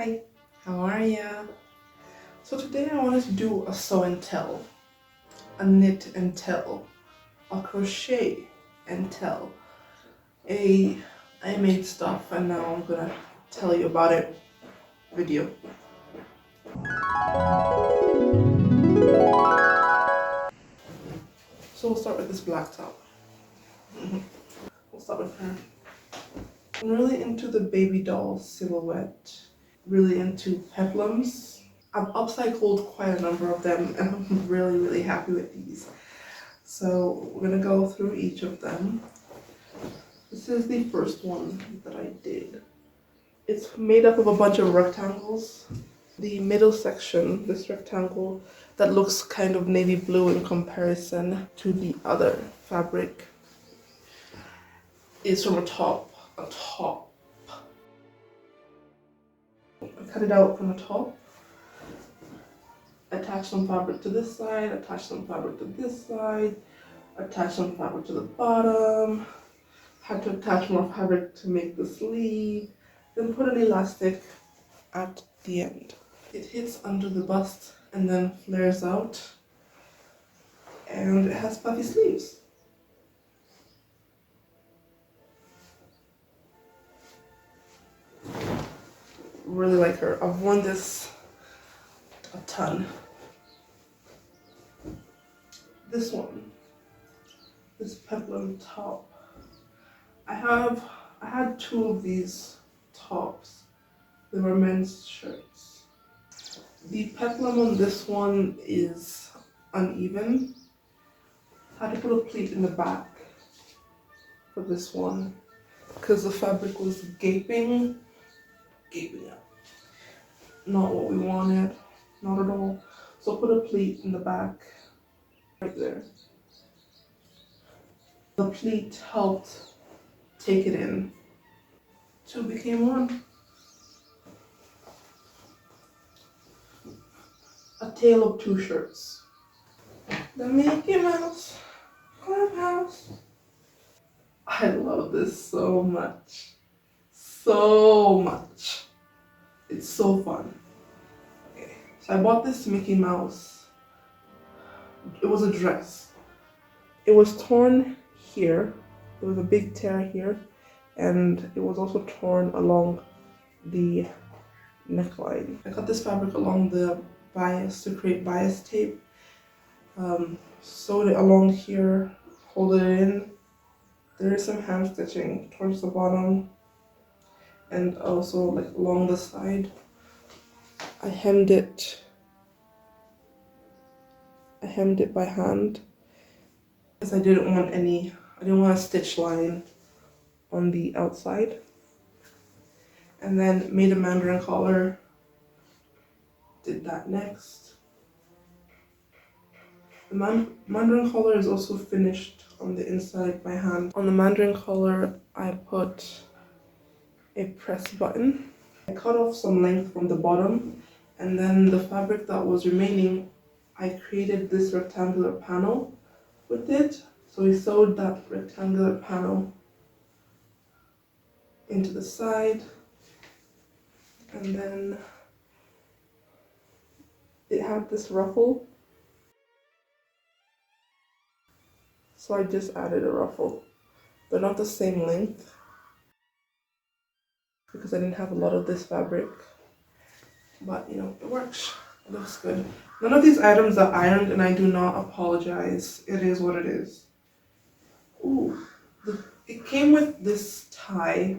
Hi, how are ya? So today I wanted to do a sew and tell, a knit and tell, a crochet and tell. I made stuff and now I'm gonna tell you about it video. So we'll start with this black top. We'll start with her. I'm really into the baby doll silhouette, really into peplums. I've upcycled quite a number of them and I'm really happy with these. So we're gonna go through each of them. This is the first one that I did. It's made up of a bunch of rectangles. The middle section, this rectangle that looks kind of navy blue in comparison to the other fabric, is from a top. I cut it out from the top. Attach some fabric to this side, attach some fabric to this side, attach some fabric to the bottom. Had to attach more fabric to make the sleeve, then put an elastic at the end. It hits under the bust and then flares out, and it has puffy sleeves. Really like her. I've worn this a ton. This one, this peplum top. I had two of these tops. They were men's shirts. The peplum on this one is uneven. I had to put a pleat in the back for this one because the fabric was gaping up. Not what we wanted, not at all. So I put a pleat in the back, right there. The pleat helped take it in. Two became one. A tale of two shirts. The Mickey Mouse Clubhouse. I love this so much. So much. It's so fun. Okay, so I bought this Mickey Mouse. It was a dress. It was torn here. There was a big tear here, and it was also torn along the neckline. I cut this fabric along the bias to create bias tape. Sewed it along here, hold it in. There is some hand stitching towards the bottom and also like along the side. I hemmed it by hand because I didn't want a stitch line on the outside. And then made a mandarin collar, did that next. The mandarin collar is also finished on the inside by hand. On the mandarin collar, I put a press button. I cut off some length from the bottom, and then the fabric that was remaining, I created this rectangular panel with it. So we sewed that rectangular panel into the side, and then it had this ruffle. So I just added a ruffle. They're not the same length because I didn't have a lot of this fabric, but you know, it works. It looks good. None of these items are ironed, and I do not apologize. It is what it is. Ooh, it came with this tie.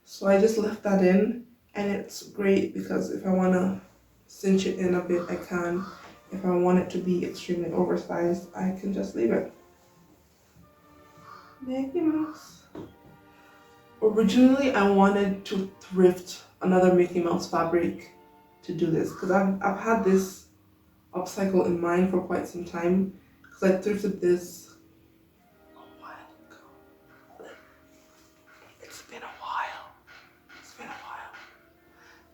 So I just left that in, and it's great because if I want to cinch it in a bit, I can. If I want it to be extremely oversized, I can just leave it. Mickey Mouse. Originally, I wanted to thrift another Mickey Mouse fabric to do this because I've had this upcycle in mind for quite some time because I thrifted this a while ago. It's been a while.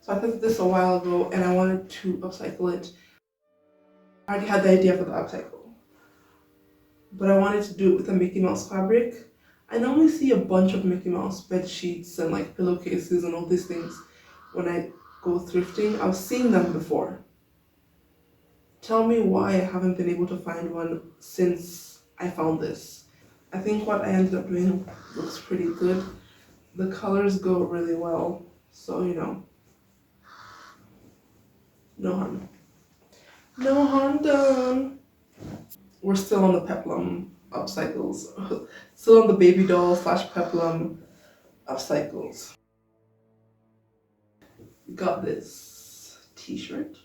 So I thrifted this a while ago and I wanted to upcycle it. I already had the idea for the upcycle, but I wanted to do it with a Mickey Mouse fabric. I normally see a bunch of Mickey Mouse bed sheets and like pillowcases and all these things when I go thrifting. I've seen them before. Tell me why I haven't been able to find one since I found this. I think what I ended up doing looks pretty good. The colors go really well, so you know, no harm. No harm done. We're still on the peplum upcycles. Still on the baby doll slash peplum upcycles. We got this t-shirt.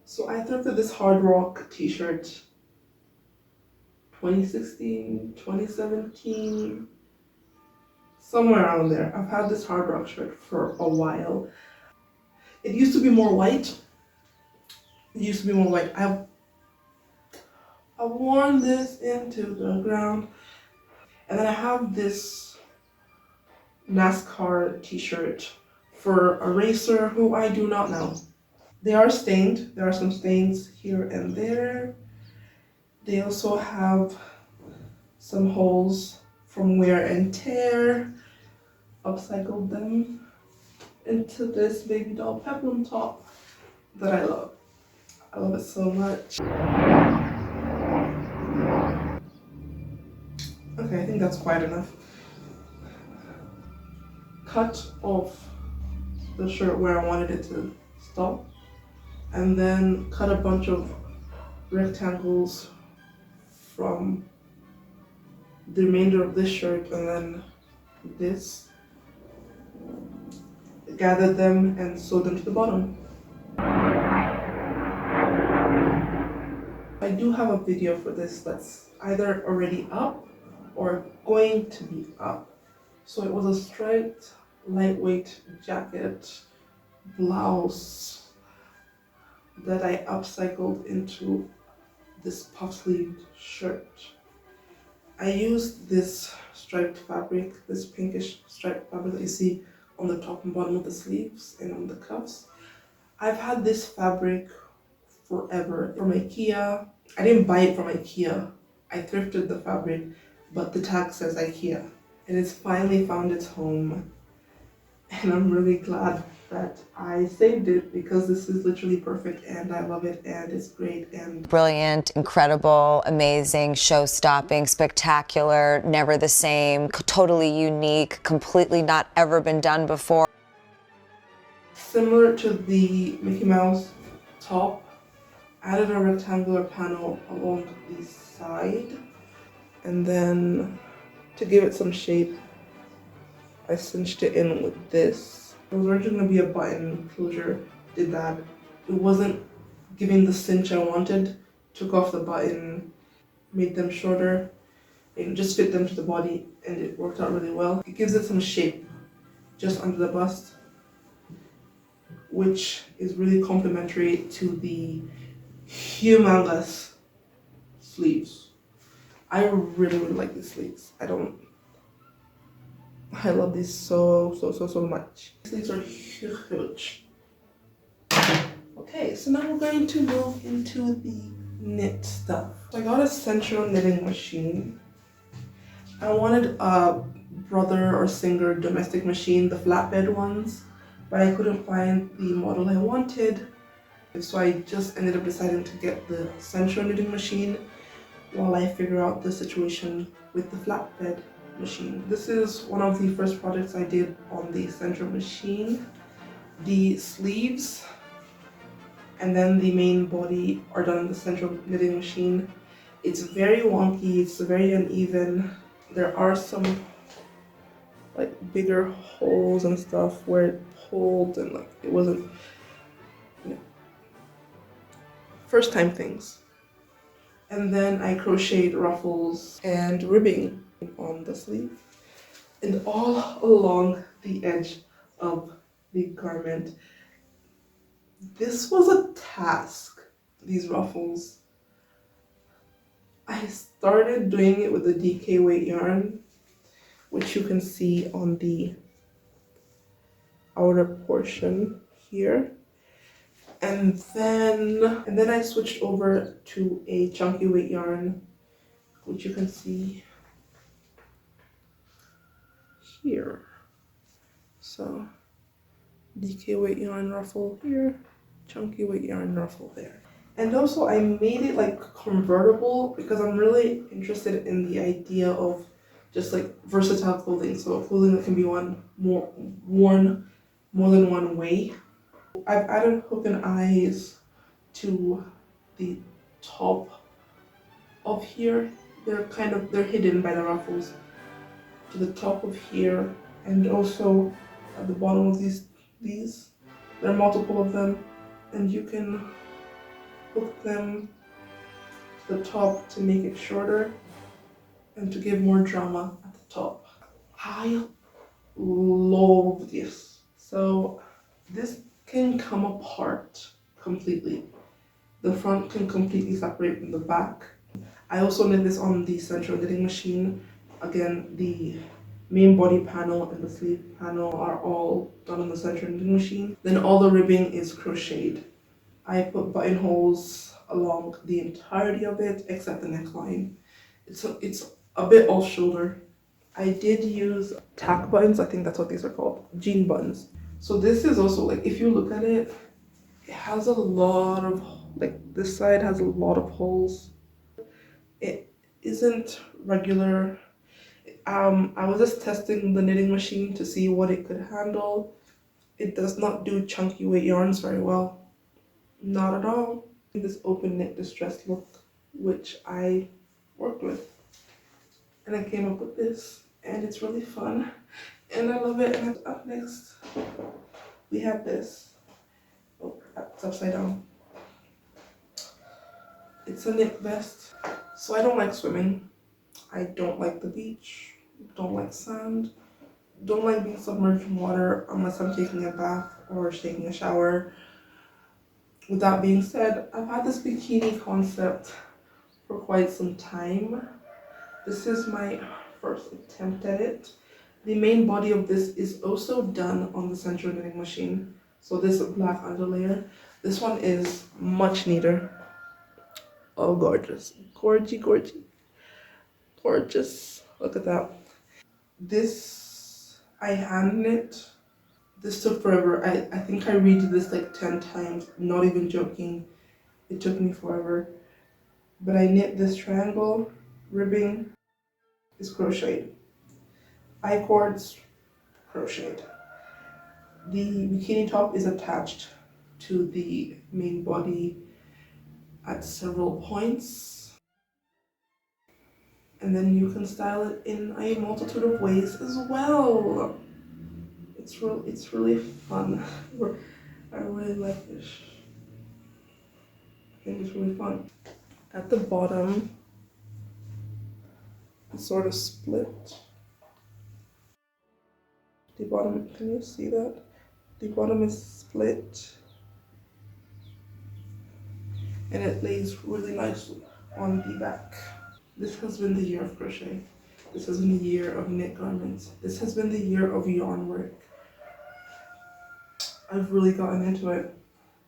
So I thrifted this hard rock t-shirt 2016, 2017, somewhere around there. I've had this hard rock shirt for a while. It used to be more white. I've worn this into the ground. And then I have this NASCAR t-shirt for a racer who I do not know. They are stained. There are some stains here and there. They also have some holes from wear and tear. Upcycled them into this baby doll peplum top that I love. I love it so much. Okay, I think that's quite enough. Cut off the shirt where I wanted it to stop, and then cut a bunch of rectangles from the remainder of this shirt and then this. Gathered them and sewed them to the bottom. I do have a video for this that's either already up or going to be up. So it was a striped, lightweight jacket, blouse that I upcycled into this puff-sleeved shirt. I used this striped fabric, this pinkish striped fabric that you see on the top and bottom of the sleeves and on the cuffs. I've had this fabric forever from IKEA. I didn't buy it from IKEA. I thrifted the fabric, but the tag says IKEA. And it's finally found its home. And I'm really glad that I saved it because this is literally perfect and I love it and it's great and brilliant, incredible, amazing, show-stopping, spectacular, never the same, totally unique, completely not ever been done before. similar to the Mickey Mouse top. Added a rectangular panel along the side, and then to give it some shape, I cinched it in with this. It was originally going to be a button closure, did that. It wasn't giving the cinch I wanted, took off the button, made them shorter, and just fit them to the body, and it worked out really well. It gives it some shape just under the bust, which is really complementary to the humongous sleeves. I really like these sleeves. I love these so much. These sleeves are huge. Okay, so now we're going to move into the knit stuff. So I got a Sentro knitting machine. I wanted a brother or Singer domestic machine, the flatbed ones, but I couldn't find the model I wanted. So I just ended up deciding to get the Sentro knitting machine while I figure out the situation with the flatbed machine. This is one of the first projects I did on the Sentro machine. The sleeves and then the main body are done on the Sentro knitting machine. It's very wonky, it's very uneven. There are some like bigger holes and stuff where it pulled and like it wasn't, you know, first time things. And then I crocheted ruffles and ribbing on the sleeve and all along the edge of the garment. This was a task, these ruffles. I started doing it with the DK weight yarn, which you can see on the outer portion here. And then I switched over to a chunky weight yarn, which you can see here. So DK weight yarn ruffle here, chunky weight yarn ruffle there. And also I made it like convertible because I'm really interested in the idea of just like versatile clothing. So clothing that can be worn more than one way. I've added hook and eyes to the top of here. They're hidden by the ruffles. To the top of here, and also at the bottom of these. There are multiple of them, and you can hook them to the top to make it shorter and to give more drama at the top. I love this. So this can come apart completely. The front can completely separate from the back. I also knit this on the Sentro Knitting machine. Again, the main body panel and the sleeve panel are all done on the Sentro Knitting machine. Then all the ribbing is crocheted. I put buttonholes along the entirety of it except the neckline. It's a bit off shoulder. I did use tack buttons. I think that's what these are called, jean buttons. So this is also like, if you look at it, it has a lot of, like this side has a lot of holes. It isn't regular. I was just testing the knitting machine to see what it could handle. It does not do chunky weight yarns very well. Not at all. This open knit distressed look, which I worked with. And I came up with this, and it's really fun. And I love it. And up next, we have this. Oh, it's upside down. It's a knit vest. So I don't like swimming. I don't like the beach. Don't like sand. Don't like being submerged in water unless I'm taking a bath or taking a shower. With that being said, I've had this bikini concept for quite some time. This is my first attempt at it. The main body of this is also done on the Sentro Knitting machine. So this black underlayer. This one is much neater. Oh, gorgeous. Gorgy. Gorgeous. Look at that. This, I hand knit. This took forever. I think I redid this like 10 times. Not even joking. It took me forever. But I knit this triangle. Ribbing is crocheted. I-cords, crocheted. The bikini top is attached to the main body at several points. And then you can style it in a multitude of ways as well. It's really fun. I really like this. I think it's really fun. At the bottom, it's sort of split. The bottom, can you see that? The bottom is split. And it lays really nicely on the back. This has been the year of crochet. This has been the year of knit garments. This has been the year of yarn work. I've really gotten into it.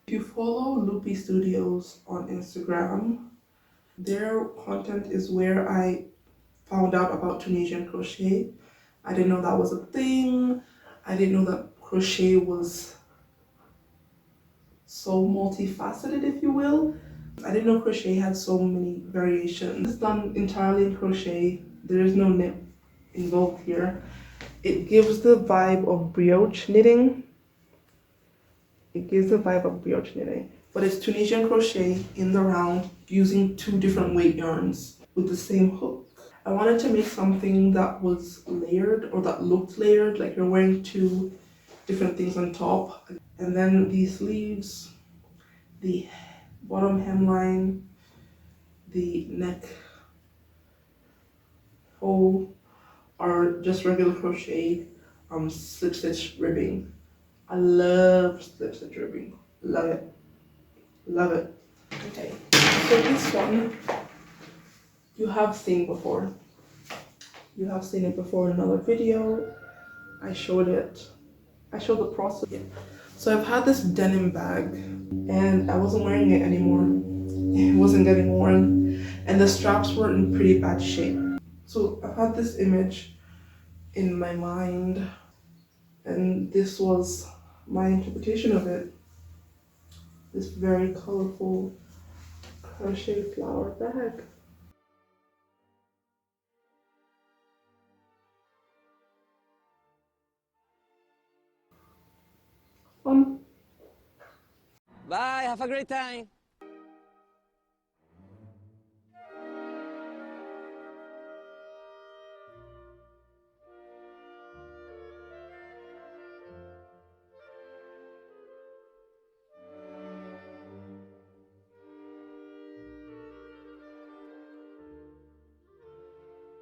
If you follow Loopy Studios on Instagram, their content is where I found out about Tunisian crochet. I didn't know that was a thing. I didn't know that crochet was so multifaceted, if you will. I didn't know crochet had so many variations. It's done entirely in crochet. There is no knit involved here. It gives the vibe of brioche knitting. But it's Tunisian crochet in the round using 2 different weight yarns with the same hook. I wanted to make something that was layered, or that looked layered, like you're wearing 2 different things on top. And then the sleeves, the bottom hemline, the neck hole are just regular crochet slip stitch ribbing. I love slip stitch ribbing. Love it. Love it. Okay, so this one you have seen before. You have seen it before in another video. I showed it. I showed the process. Yeah. So I've had this denim bag and I wasn't wearing it anymore. It wasn't getting worn, and the straps were in pretty bad shape. So I've had this image in my mind, and this was my interpretation of it. This very colorful crochet flower bag. Fun. Bye, have a great time.